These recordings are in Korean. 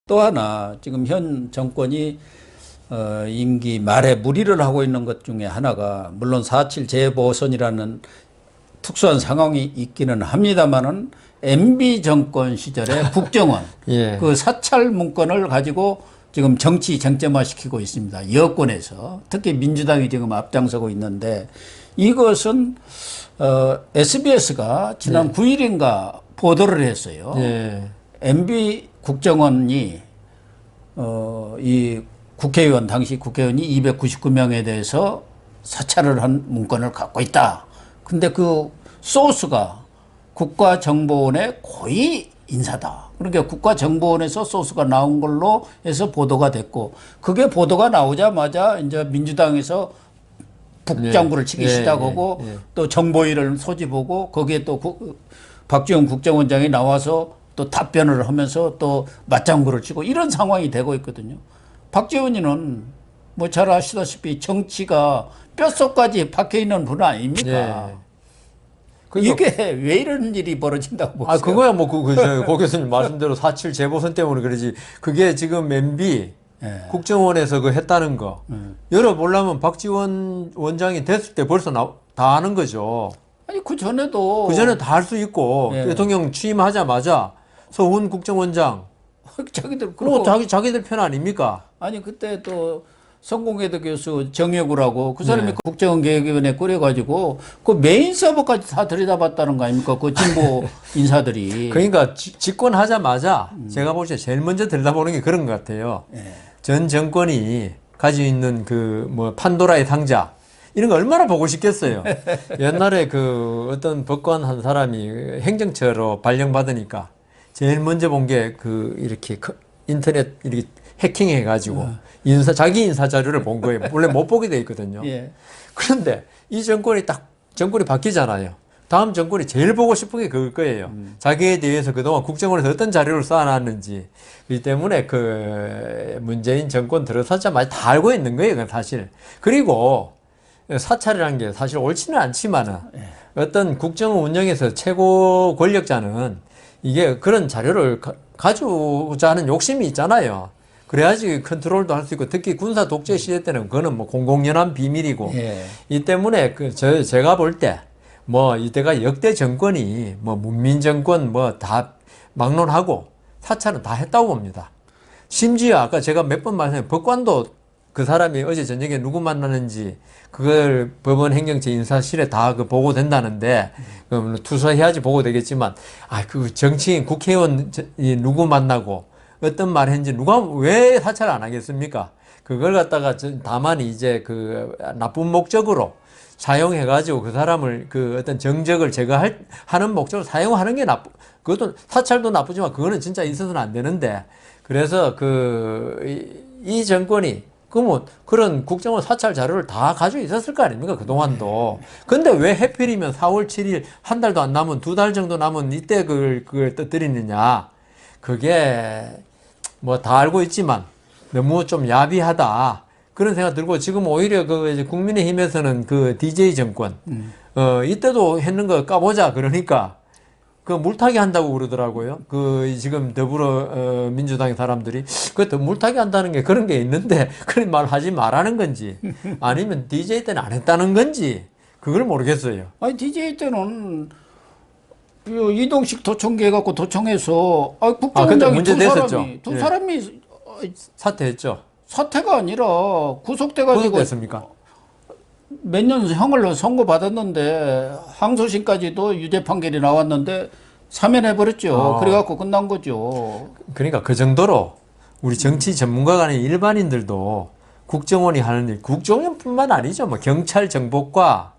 또 하나 지금 현 정권이 임기 말에 무리를 하고 있는 것 중에 하나가 물론 4.7 재보선이라는 특수한 상황이 있기는 합니다만은 MB 정권 시절에 국정원 예. 그 사찰 문건을 가지고 지금 정치 쟁점화시키고 있습니다. 여권에서 특히 민주당이 지금 앞장서고 있는데 이것은 SBS가 지난 9일인가 보도를 했어요. 예. MB 국정원이 이 국회의원 당시 국회의원이 299명에 대해서 사찰을 한 문건을 갖고 있다. 근데 그 소스가 국가정보원의 고위 인사다. 그러니까 국가정보원에서 소스가 나온 걸로 해서 보도가 됐고, 그게 보도가 나오자마자 이제 민주당에서 북장구를 치기 시작하고 또 정보위를 소집하고 거기에 또 박지원 국정원장이 나와서 또 답변을 하면서 또 맞장구를 치고 이런 상황이 되고 있거든요. 박지원이는 뭐 잘 아시다시피 정치가 뼛속까지 박혀 있는 분 아닙니까? 이게 왜 이런 일이 벌어진다고 보세요? 그거야 뭐 고 교수님 말씀대로 4.7 재보선 때문에 그러지. 그게 지금 MB 국정원에서 그 했다는 거 열어보려면 박지원 원장이 됐을 때 벌써 다 아는 거죠. 아니 그 전에도 다 할 수 있고 대통령 취임하자마자 서훈 국정원장 자기들 그리고 자기들 편 아닙니까? 아니 그때 또 성공회대 교수 정혜구라고 그 사람이 국정원개혁위원회 꾸려가지고 그 메인 서버까지 다 들여다봤다는 거 아닙니까? 그 진보 인사들이. 그러니까 집권하자마자 제가 볼 때 제일 먼저 들여다보는 게 그런 것 같아요. 전 정권이 가지고 있는 그 뭐 판도라의 상자 이런 거 얼마나 보고 싶겠어요. 옛날에 그 어떤 법관 한 사람이 행정처로 발령받으니까 제일 먼저 본 게 그 이렇게 인터넷 이렇게 해킹해가지고 자기 인사 자료를 본 거예요. 원래 못 보게 돼 있거든요. 그런데 이 정권이 바뀌잖아요. 다음 정권이 제일 보고 싶은 게 그걸 거예요. 자기에 대해서 그동안 국정원에서 어떤 자료를 쌓아놨는지. 그렇기 때문에 그 문재인 정권 들어서자마자 다 알고 있는 거예요. 그건 사실. 그리고 사찰이라는 게 사실 옳지는 않지만은 어떤 국정원 운영에서 최고 권력자는 이게 그런 자료를 가지고자 하는 욕심이 있잖아요. 그래야지 컨트롤도 할 수 있고, 특히 군사 독재 시대 때는 그거는 뭐 공공연한 비밀이고, 이 때문에 제가 볼 때, 뭐 이때가 역대 정권이 뭐 문민 정권 뭐 다 막론하고 사찰은 다 했다고 봅니다. 심지어 아까 제가 몇 번 말씀드린 법관도 그 사람이 어제 저녁에 누구 만나는지 그걸 법원 행정처 인사실에 다 그 보고된다는데 투서해야지 보고되겠지만 그 정치인 국회의원 누구 만나고 어떤 말 했는지 누가 왜 사찰 안 하겠습니까? 그걸 갖다가 다만 이제 그 나쁜 목적으로 사용해가지고 그 사람을 그 어떤 정적을 제거하는 목적으로 사용하는 게 그것도 사찰도 나쁘지만 그거는 진짜 있어서는 안 되는데 그래서 이 정권이 그런 국정원 사찰 자료를 다 가지고 있었을 거 아닙니까? 그동안도. 근데 왜 해필이면 4월 7일 한 달도 안 남은 2달 정도 남은 이때 그걸 떠들이느냐. 그게 뭐 다 알고 있지만 너무 좀 야비하다. 그런 생각 들고 지금 오히려 이제 국민의힘에서는 그 DJ 정권, 이때도 했는 거 까보자. 그러니까 그 물타기 한다고 그러더라고요. 지금 민주당 사람들이 그것도 물타기 한다는 게 그런 게 있는데 그런 말 하지 말라는 건지 아니면 DJ 때는 안 했다는 건지 그걸 모르겠어요. 아니 DJ 때는 이동식 도청기 해갖고 도청해서 국정원장이 두 사람이 사퇴했죠. 사퇴가 아니라 구속돼가지고 구속됐습니까? 몇 년 형을 선고받았는데 항소심까지도 유죄 판결이 나왔는데 사면해버렸죠. 그래갖고 끝난 거죠. 그러니까 그 정도로 우리 정치 전문가가 아닌 일반인들도 국정원이 하는 일, 국정원뿐만 아니죠. 뭐 경찰 정보과,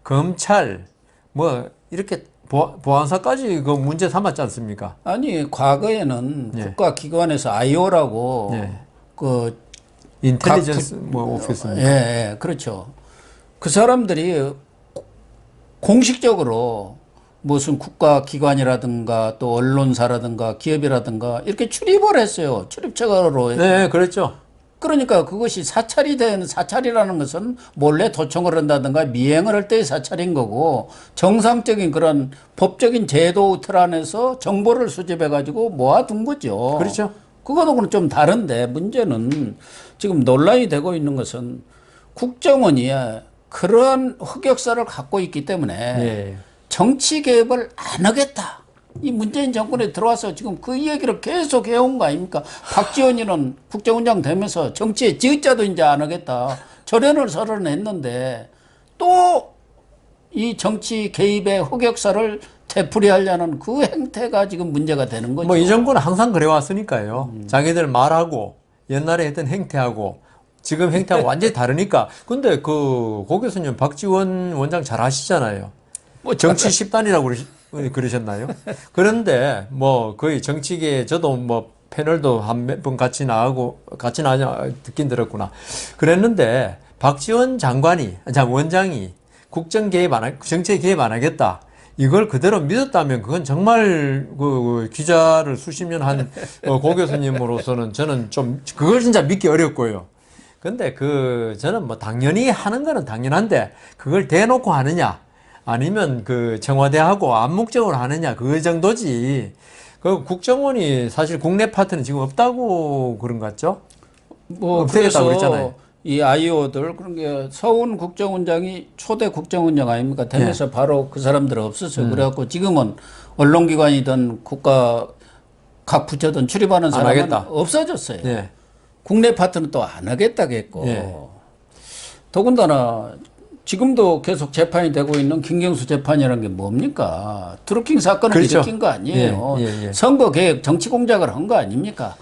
검찰, 뭐 이렇게 보안사까지 그 문제 삼았지 않습니까? 아니 과거에는 국가기관에서 IO라고 그 인텔리전스 오피스입니다. 그렇죠. 그 사람들이 공식적으로 무슨 국가기관이라든가 또 언론사라든가 기업이라든가 이렇게 출입을 했어요. 출입처로. 네, 그렇죠. 그러니까 그것이 사찰이라는 것은 몰래 도청을 한다든가 미행을 할 때의 사찰인 거고 정상적인 그런 법적인 제도 틀 안에서 정보를 수집해 가지고 모아둔 거죠. 그렇죠. 그거하고는 좀 다른데 문제는 지금 논란이 되고 있는 것은 국정원이 그러한 흑역사를 갖고 있기 때문에 예. 정치 개입을 안 하겠다. 이 문재인 정권에 들어와서 지금 그 얘기를 계속 해온 거 아닙니까? 박지원이는 국정원장 되면서 정치에 지읒자도 이제 안 하겠다. 절연을 선언했는데 또 이 정치 개입의 흑역사를 되풀이하려는 그 행태가 지금 문제가 되는 거죠. 뭐 이 정부는 항상 그래왔으니까요. 자기들 말하고 옛날에 했던 행태하고 지금 행태하고 완전히 다르니까. 근데 그 고 교수님 박지원 원장 잘 아시잖아요. 뭐 정치 10단이라고 그러셨나요? 그런데 뭐 거의 정치계 저도 뭐 패널도 한 몇 번 같이 나냐 듣긴 들었구나. 그랬는데 박지원 원장이 국정 개입 정치에 개입 안 하겠다. 이걸 그대로 믿었다면 그건 정말 그 기자를 수십 년 한 고 교수님으로서는 저는 좀 그걸 진짜 믿기 어렵고요. 근데 저는 뭐 당연히 하는 거는 당연한데 그걸 대놓고 하느냐 아니면 그 청와대하고 암묵적으로 하느냐 그 정도지. 그 국정원이 사실 국내 파트는 지금 없다고 그런 것 같죠? 뭐 없애겠다고 그래서 그랬잖아요. 이 아이오들 그런 게 서훈 국정원장이 초대 국정원장 아닙니까? 되면서 바로 그 사람들 없었어요. 그래갖고 지금은 언론기관이든 국가 각 부처든 출입하는 사람은 하겠다. 없어졌어요. 예. 국내 파트는 또 안 하겠다겠고. 예. 더군다나 지금도 계속 재판이 되고 있는 김경수 재판이라는 게 뭡니까? 트루킹 사건을 그렇죠. 일으킨 거 아니에요. 예. 선거 개혁, 정치 공작을 한 거 아닙니까?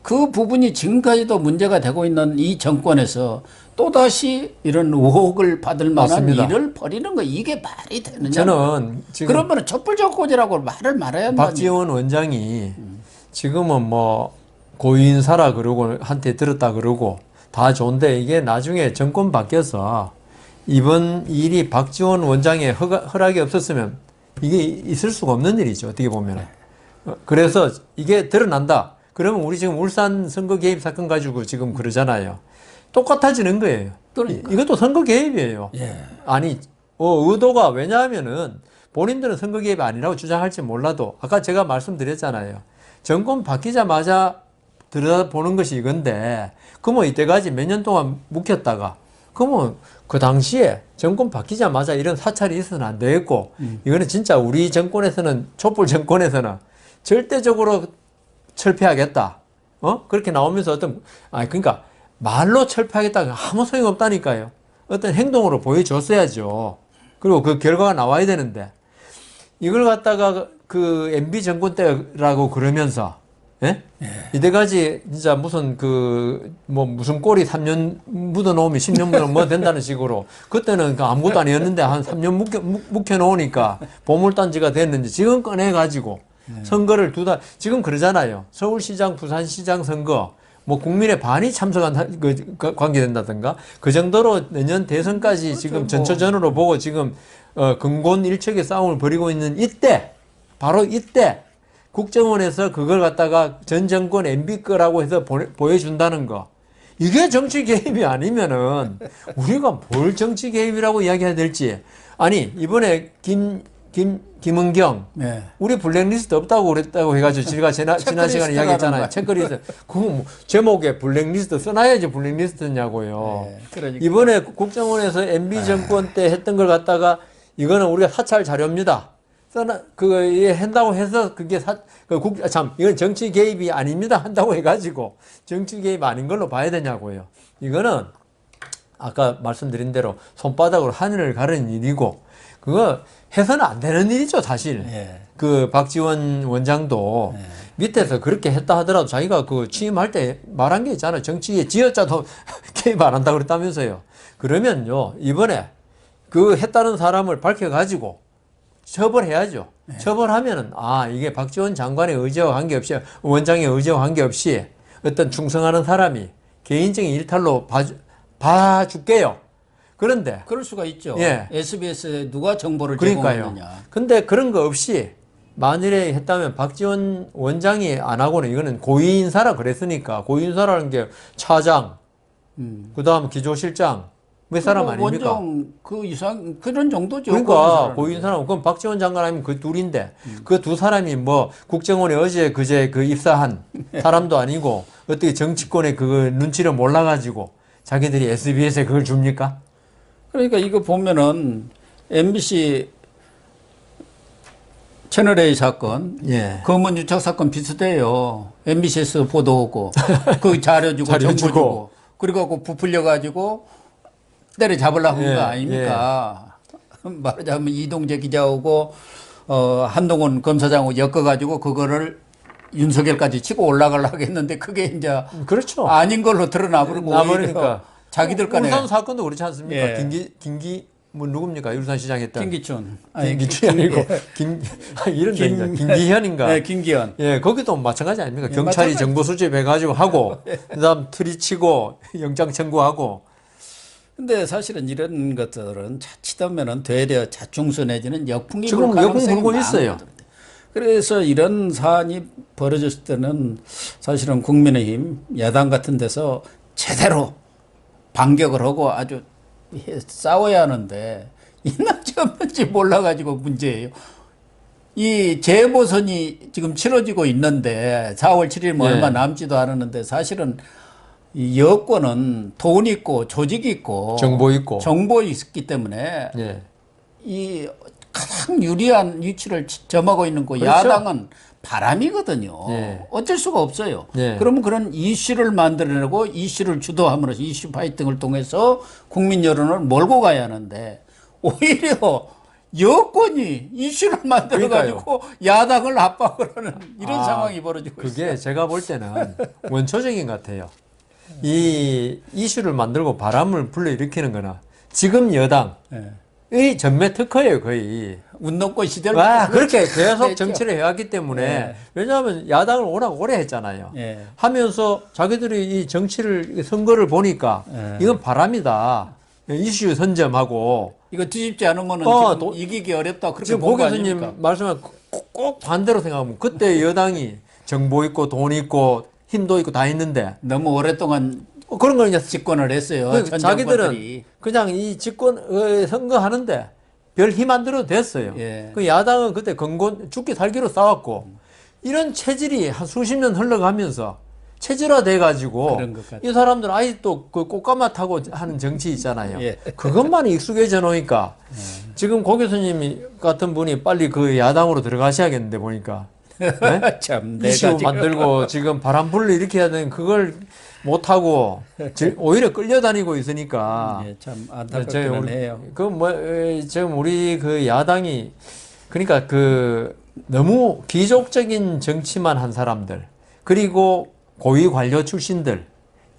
그 부분이 지금까지도 문제가 되고 있는 이 정권에서 또다시 이런 의혹을 받을 만한 맞습니다. 일을 벌이는 거 이게 말이 되느냐? 저는 지금 그러면 촛불적고지라고 말을 말아야 한다. 박지원 원장이 지금은 뭐 고인사라 그러고 한테 들었다 그러고 다 좋은데 이게 나중에 정권 바뀌어서 이번 일이 박지원 원장의 허락이 없었으면 이게 있을 수가 없는 일이죠. 어떻게 보면. 그래서 이게 드러난다. 그러면 우리 지금 울산 선거 개입 사건 가지고 지금 그러잖아요. 똑같아지는 거예요. 그러니까. 이것도 선거 개입이에요. 예. 아니, 의도가 왜냐하면은 본인들은 선거 개입이 아니라고 주장할지 몰라도 아까 제가 말씀드렸잖아요. 정권 바뀌자마자 들여다보는 것이 이건데 그러면 이때까지 몇 년 동안 묵혔다가 그러면 그 당시에 정권 바뀌자마자 이런 사찰이 있어서는 안 되겠고 이거는 진짜 우리 정권에서는 촛불 정권에서는 절대적으로 철폐하겠다. 그렇게 나오면서 그러니까 말로 철폐하겠다 아무 소용이 없다니까요. 어떤 행동으로 보여줬어야죠. 그리고 그 결과가 나와야 되는데 이걸 갖다가 그 MB 정권 때라고 그러면서 예? 이때까지 진짜 무슨 무슨 꼴이 3년 묻어놓으면 10년 묻어놓으면 뭐 된다는 식으로 그때는 아무것도 아니었는데 한 3년 묵혀놓으니까 보물단지가 됐는지 지금 꺼내가지고 선거를 지금 그러잖아요. 서울시장, 부산시장 선거 뭐 국민의 반이 참석한 관계된다든가 그 정도로 내년 대선까지 지금 전초전으로 보고 지금 근곤일척의 싸움을 벌이고 있는 이때 바로 이때 국정원에서 그걸 갖다가 전 정권 MB 거라고 해서 보여준다는 거. 이게 정치 개입이 아니면은 우리가 뭘 정치 개입이라고 이야기해야 될지. 아니, 이번에 김은경. 네. 우리 블랙리스트 없다고 그랬다고 해가지고 제가 지난 시간에 이야기했잖아요. 체크리스트. 그거 뭐 제목에 블랙리스트 써놔야지 블랙리스트냐고요. 네, 그러니까. 이번에 국정원에서 MB 정권 때 했던 걸 갖다가 이거는 우리가 사찰 자료입니다. 한다고 해서 그게 이건 정치 개입이 아닙니다. 한다고 해가지고 정치 개입 아닌 걸로 봐야 되냐고요. 이거는 아까 말씀드린 대로 손바닥으로 하늘을 가르는 일이고 그거 해서는 안 되는 일이죠, 사실. 예. 그 박지원 원장도 밑에서 그렇게 했다 하더라도 자기가 취임할 때 말한 게 있잖아요. 정치에 지어짜도 개입 안 한다고 그랬다면서요. 그러면요, 이번에 했다는 사람을 밝혀가지고 처벌해야죠. 처벌하면은, 이게 박지원 장관의 의지와 관계없이, 원장의 의지와 관계없이 어떤 충성하는 사람이 개인적인 일탈로 봐줄게요. 그런데. 그럴 수가 있죠. 예. SBS에 누가 정보를 그러니까요. 제공했느냐. 근데 그런 거 없이 만일에 했다면 박지원 원장이 안 하고는 이거는 고위인사라 그랬으니까 고위인사라는 게 차장, 그 다음 기조실장, 몇 사람 아닙니까? 원정 그 이상 그런 정도죠. 그러니까 고위인 사람 그럼 박지원 장관 아니면 그 둘인데 그 두 사람이 뭐 국정원에 어제 그제 그 입사한 사람도 아니고 어떻게 정치권에 그 눈치를 몰라가지고 자기들이 SBS에 그걸 줍니까? 그러니까 이거 보면은 MBC 채널A 사건, 예. 검은 유착 사건 비슷해요. MBC에서 보도하고 그 자료 주고 자료 정보 주고. 주고 그리고 부풀려 가지고 때려잡으려고 한 예, 거 아닙니까? 말하자면 이동재 기자하고 한동훈 검사장하고 엮어가지고 그거를 윤석열까지 치고 올라가려고 했는데 그게 이제 그렇죠. 아닌 걸로 드러나버리고 나버리니까. 오히려 자기들 간에 울산 사건도 그렇지 않습니까? 예. 김기 뭐 누굽니까? 울산 시장 했던 김기춘. 김기춘이 아니고 이런 데인가 김기현인가? 네, 김기현. 예, 거기도 마찬가지 아닙니까? 예, 경찰이 마찬가지. 정보 수집해가지고 하고, 그다음 트리치고 영장 청구하고. 근데 사실은 이런 것들은 자칫하면은 되려 자충수 내지는 역풍이 지금 불 가능성이 역풍 불고 있어요. 많거든요. 그래서 이런 사안이 벌어졌을 때는 사실은 국민의힘 야당 같은 데서 제대로 반격을 하고 아주 싸워야 하는데 있는지 없는지 몰라가지고 문제예요. 이 재보선이 지금 치러지고 있는데 4월 7일 뭐 네. 얼마 남지도 않았는데 사실은 이 여권은 돈 있고 조직 있고 정보 있고. 정보 있기 때문에 예. 이 가장 유리한 위치를 점하고 있는 거 그렇죠. 야당은 바람이거든요. 예. 어쩔 수가 없어요. 예. 그러면 그런 이슈를 만들어내고 이슈를 주도함으로써 이슈 파이팅을 통해서 국민 여론을 몰고 가야 하는데 오히려 여권이 이슈를 만들어가지고 야당을 압박을 하는 이런 상황이 벌어지고 있어요. 그게 제가 볼 때는 원초적인 것 같아요. 이 이슈를 만들고 바람을 불러일으키는 거나 지금 여당의 전매 특허예요, 거의. 운동권 시대를 그렇게 계속 했죠. 정치를 해왔기 때문에 예. 왜냐하면 야당을 워낙 오래 했잖아요. 예. 하면서 자기들이 이 정치를 선거를 보니까 예. 이건 바람이다. 이슈 선점하고 이거 뒤집지 않으면 지금 이기기 어렵다. 그렇게 지금 본 고 거 교수님 아닙니까? 말씀한 꼭 반대로 생각하면 그때 여당이 정보 있고 돈 있고 힘도 있고 다 있는데 너무 오랫동안 그런 걸 이제 집권을 했어요. 전 자기들은 정권들이. 그냥 이 집권 선거하는데 별 힘 안 들어도 됐어요. 예. 그 야당은 그때 건곤 죽기 살기로 싸웠고 이런 체질이 한 수십 년 흘러가면서 체질화돼 가지고 그런 것 같아요. 이 사람들 아직도 그 꽃가마 타고 하는 정치 있잖아요. 예. 그것만 익숙해져 놓으니까 지금 고 교수님 같은 분이 빨리 그 야당으로 들어가셔야겠는데 보니까 네? 참 이슈 내가 지금 만들고 지금 바람불을 일으켜야 되는 그걸 못하고 오히려 끌려다니고 있으니까 예, 참 안타깝기는 해요. 지금 우리 그 야당이 그러니까 그 너무 귀족적인 정치만 한 사람들 그리고 고위 관료 출신들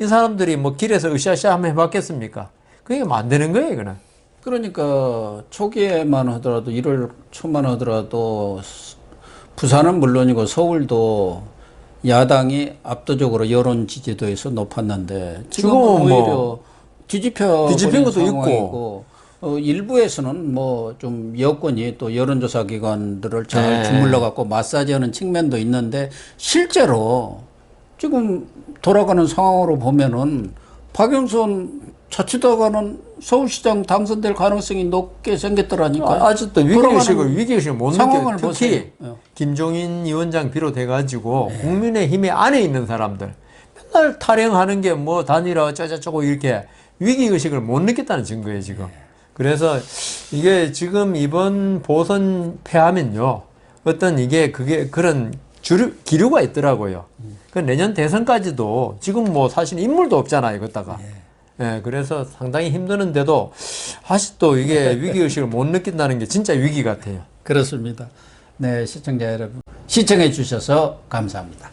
이 사람들이 뭐 길에서 으쌰으쌰 하면 해봤겠습니까? 그게 뭐 안 되는 거예요, 이거는. 그러니까 초기에만 하더라도 1월 초만 하더라도 부산은 물론이고 서울도 야당이 압도적으로 여론 지지도에서 높았는데 지금은 지금은 오히려 뭐 뒤집힌 것도 있고 일부에서는 뭐 좀 여권이 또 여론조사 기관들을 잘 네. 주물러 갖고 마사지하는 측면도 있는데 실제로 지금 돌아가는 상황으로 보면은 박영선 자칫하고는 서울시장 당선될 가능성이 높게 생겼더라니까요. 아직도 위기의식을 못 상황을 느껴요. 특히 보세요. 김종인 위원장 비롯해가지고 국민의힘에 안에 있는 사람들 맨날 타령하는 게 뭐 단일화 어쩌고저쩌고 이렇게 위기의식을 못 느꼈다는 증거예요, 지금. 그래서 이게 지금 이번 보선 패하면요. 그게 그런 기류가 있더라고요. 그 내년 대선까지도 지금 뭐 사실 인물도 없잖아요, 걷다가. 예, 그래서 상당히 힘드는데도 아직도 이게 위기의식을 못 느낀다는 게 진짜 위기 같아요. 그렇습니다. 네, 시청자 여러분. 시청해 주셔서 감사합니다.